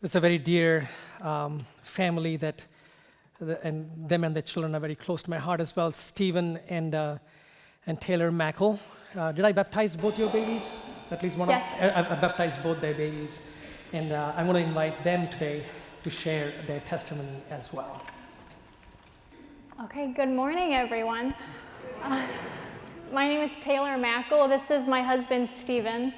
It's a very dear family and them and their children are very close to my heart as well. Stephen and Taylor Mackell. Did I baptize both your babies? At least one. Yes. I baptized both their babies, and I'm going to invite them today to share their testimony as well. Okay, good morning, everyone. My name is Taylor Mackell. This is my husband, Stephen.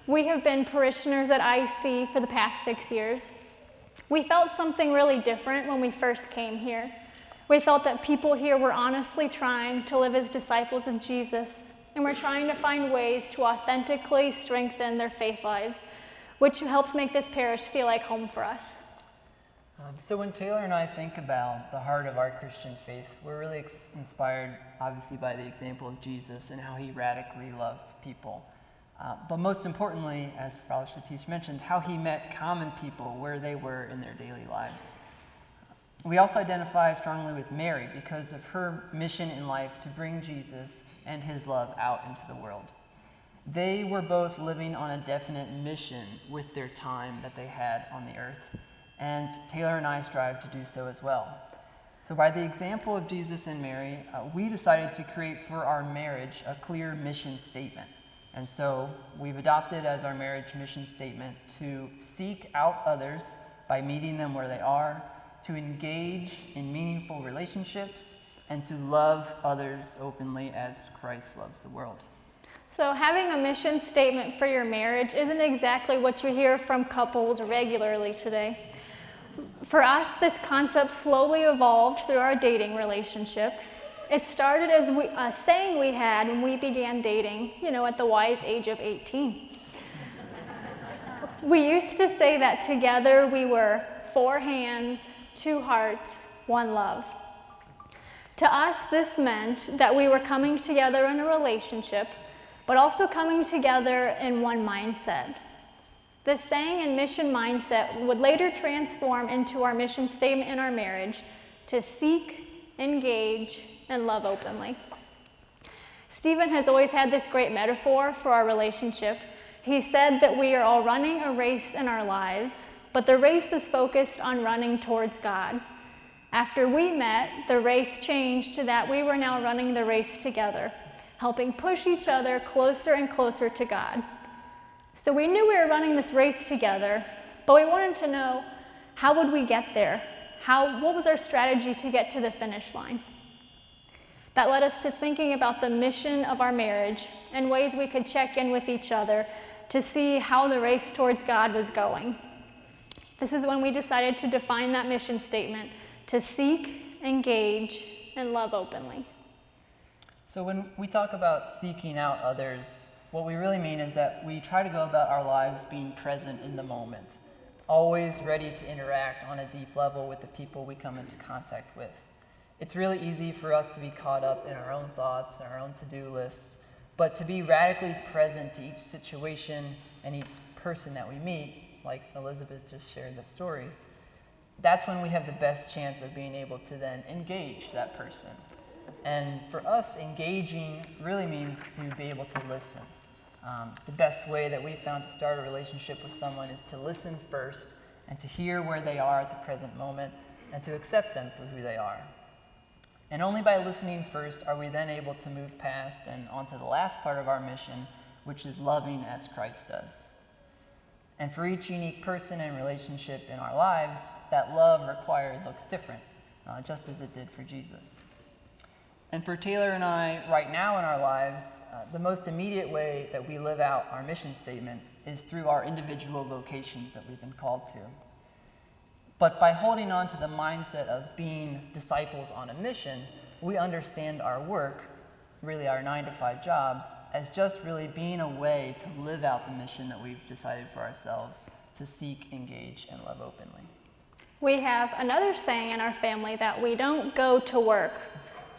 We have been parishioners at IC for the past 6 years. We felt something really different when we first came here. We felt that people here were honestly trying to live as disciples of Jesus, and were trying to find ways to authentically strengthen their faith lives, which helped make this parish feel like home for us. So when Taylor and I think about the heart of our Christian faith, we're really inspired, obviously, by the example of Jesus and how he radically loved people. But most importantly, as Father Satish mentioned, how he met common people where they were in their daily lives. We also identify strongly with Mary because of her mission in life to bring Jesus and his love out into the world. They were both living on a definite mission with their time that they had on the earth, and Taylor and I strive to do so as well. So by the example of Jesus and Mary, we decided to create for our marriage a clear mission statement. And so we've adopted as our marriage mission statement to seek out others by meeting them where they are, to engage in meaningful relationships, and to love others openly as Christ loves the world. So having a mission statement for your marriage isn't exactly what you hear from couples regularly today. For us, this concept slowly evolved through our dating relationship. It started as a saying we had when we began dating, at the wise age of 18. We used to say that together we were 4 hands, 2 hearts, 1 love. To us, this meant that we were coming together in a relationship, but also coming together in one mindset. This saying and mission mindset would later transform into our mission statement in our marriage to seek, engage, and love openly. Stephen has always had this great metaphor for our relationship. He said that we are all running a race in our lives, but the race is focused on running towards God. After we met, the race changed to that we were now running the race together, helping push each other closer and closer to God. So we knew we were running this race together, but we wanted to know, how would we get there? What was our strategy to get to the finish line? That led us to thinking about the mission of our marriage and ways we could check in with each other to see how the race towards God was going. This is when we decided to define that mission statement to seek, engage, and love openly. So when we talk about seeking out others, what we really mean is that we try to go about our lives being present in the moment, always ready to interact on a deep level with the people we come into contact with. It's really easy for us to be caught up in our own thoughts and our own to-do lists, but to be radically present to each situation and each person that we meet, like Elizabeth just shared the story, that's when we have the best chance of being able to then engage that person. And for us, engaging really means to be able to listen. The best way that we've found to start a relationship with someone is to listen first and to hear where they are at the present moment and to accept them for who they are. And only by listening first are we then able to move past and onto the last part of our mission, which is loving as Christ does. And for each unique person and relationship in our lives, that love required looks different, just as it did for Jesus. And for Taylor and I, right now in our lives, the most immediate way that we live out our mission statement is through our individual vocations that we've been called to. But by holding on to the mindset of being disciples on a mission, we understand our work, really our 9-to-5 jobs, as just really being a way to live out the mission that we've decided for ourselves, to seek, engage, and love openly. We have another saying in our family that we don't go to work.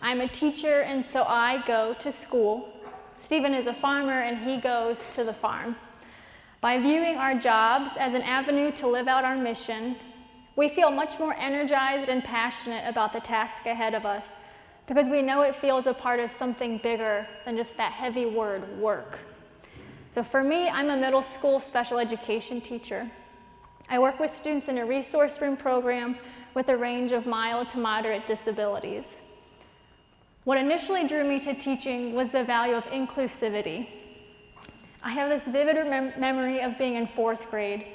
I'm a teacher, and so I go to school. Stephen is a farmer, and he goes to the farm. By viewing our jobs as an avenue to live out our mission, we feel much more energized and passionate about the task ahead of us because we know it feels a part of something bigger than just that heavy word, work. So for me, I'm a middle school special education teacher. I work with students in a resource room program with a range of mild to moderate disabilities. What initially drew me to teaching was the value of inclusivity. I have this vivid memory of being in 4th grade,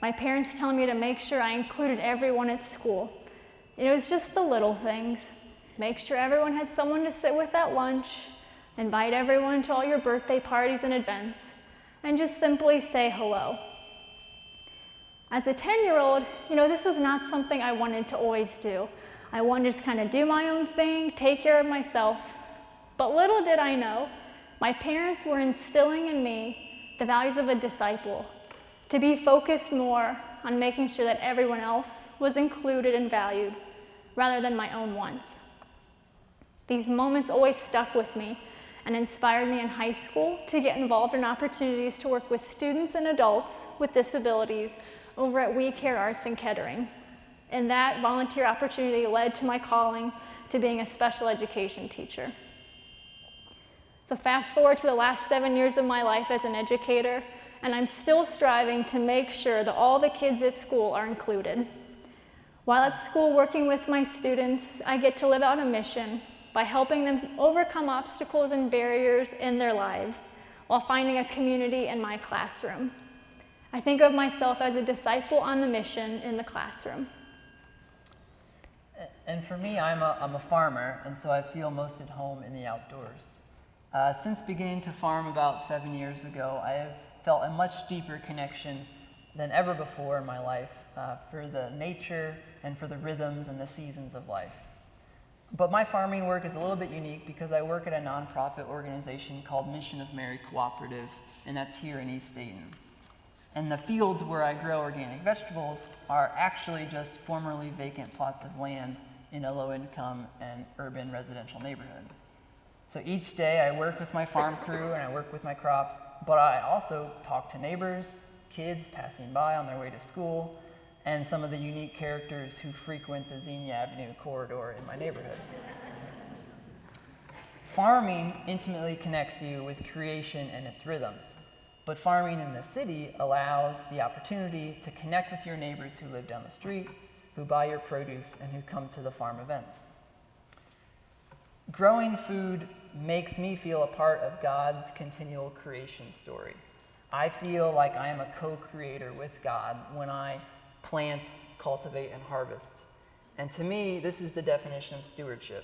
my parents telling me to make sure I included everyone at school. It was just the little things. Make sure everyone had someone to sit with at lunch, invite everyone to all your birthday parties and events, and just simply say hello. As a 10-year-old, this was not something I wanted to always do. I wanted to just kind of do my own thing, take care of myself. But little did I know, my parents were instilling in me the values of a disciple, to be focused more on making sure that everyone else was included and valued, rather than my own wants. These moments always stuck with me and inspired me in high school to get involved in opportunities to work with students and adults with disabilities over at We Care Arts in Kettering. And that volunteer opportunity led to my calling to being a special education teacher. So fast forward to the last 7 years of my life as an educator, and I'm still striving to make sure that all the kids at school are included. While at school working with my students, I get to live out a mission by helping them overcome obstacles and barriers in their lives while finding a community in my classroom. I think of myself as a disciple on the mission in the classroom. And for me, I'm a farmer, and so I feel most at home in the outdoors. Since beginning to farm about 7 years ago, I have felt a much deeper connection than ever before in my life for the nature and for the rhythms and the seasons of life. But my farming work is a little bit unique because I work at a nonprofit organization called Mission of Mary Cooperative, and that's here in East Dayton. And the fields where I grow organic vegetables are actually just formerly vacant plots of land in a low-income and urban residential neighborhood. So each day I work with my farm crew and I work with my crops, but I also talk to neighbors, kids passing by on their way to school, and some of the unique characters who frequent the Xenia Avenue corridor in my neighborhood. Farming intimately connects you with creation and its rhythms, but farming in the city allows the opportunity to connect with your neighbors who live down the street, who buy your produce, and who come to the farm events. Growing food makes me feel a part of God's continual creation story. I feel like I am a co-creator with God when I plant, cultivate, and harvest. And to me, this is the definition of stewardship.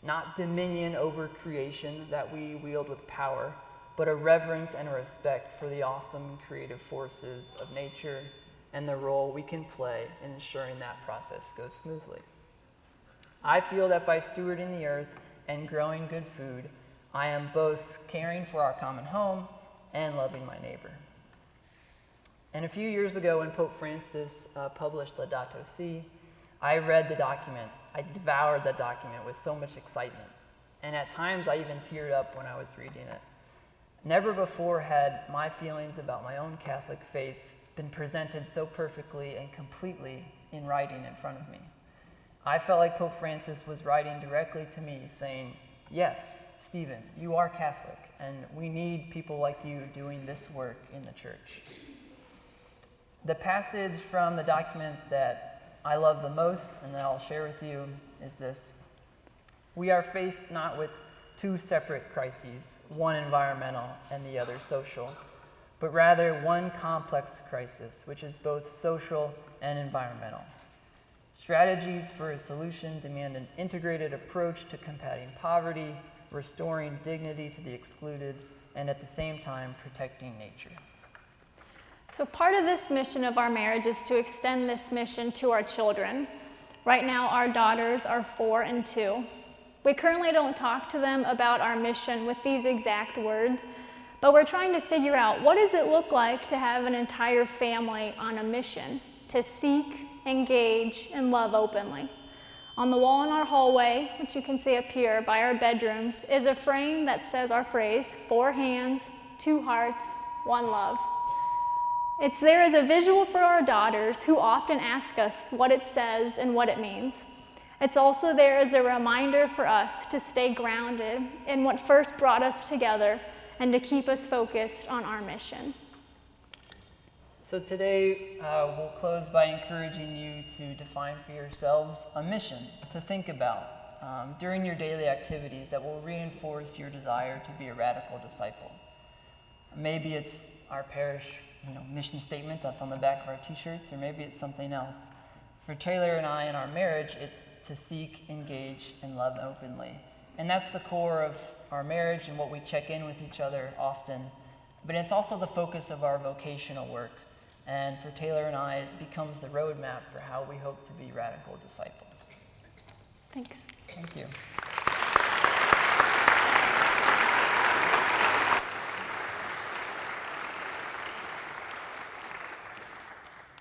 Not dominion over creation that we wield with power, but a reverence and a respect for the awesome creative forces of nature and the role we can play in ensuring that process goes smoothly. I feel that by stewarding the earth and growing good food, I am both caring for our common home and loving my neighbor. And a few years ago when Pope Francis published Laudato Si', I read the document. I devoured the document with so much excitement. And at times I even teared up when I was reading it. Never before had my feelings about my own Catholic faith been presented so perfectly and completely in writing in front of me. I felt like Pope Francis was writing directly to me saying, yes, Stephen, you are Catholic, and we need people like you doing this work in the church. The passage from the document that I love the most and that I'll share with you is this. We are faced not with two separate crises, one environmental and the other social, but rather one complex crisis, which is both social and environmental. Strategies for a solution demand an integrated approach to combating poverty, restoring dignity to the excluded, and at the same time protecting nature. So part of this mission of our marriage is to extend this mission to our children. Right now, our daughters are 4 and 2. We currently don't talk to them about our mission with these exact words, but we're trying to figure out what does it look like to have an entire family on a mission, to seek, engage, and love openly. On the wall in our hallway, which you can see up here by our bedrooms, is a frame that says our phrase, 4 hands, 2 hearts, 1 love. It's there as a visual for our daughters who often ask us what it says and what it means. It's also there as a reminder for us to stay grounded in what first brought us together and to keep us focused on our mission. So today, we'll close by encouraging you to define for yourselves a mission to think about during your daily activities that will reinforce your desire to be a radical disciple. Maybe it's our parish mission statement that's on the back of our t-shirts, or maybe it's something else. For Taylor and I in our marriage, it's to seek, engage, and love openly. And that's the core of our marriage and what we check in with each other often. But it's also the focus of our vocational work. And for Taylor and I, it becomes the roadmap for how we hope to be radical disciples. Thanks. Thank you.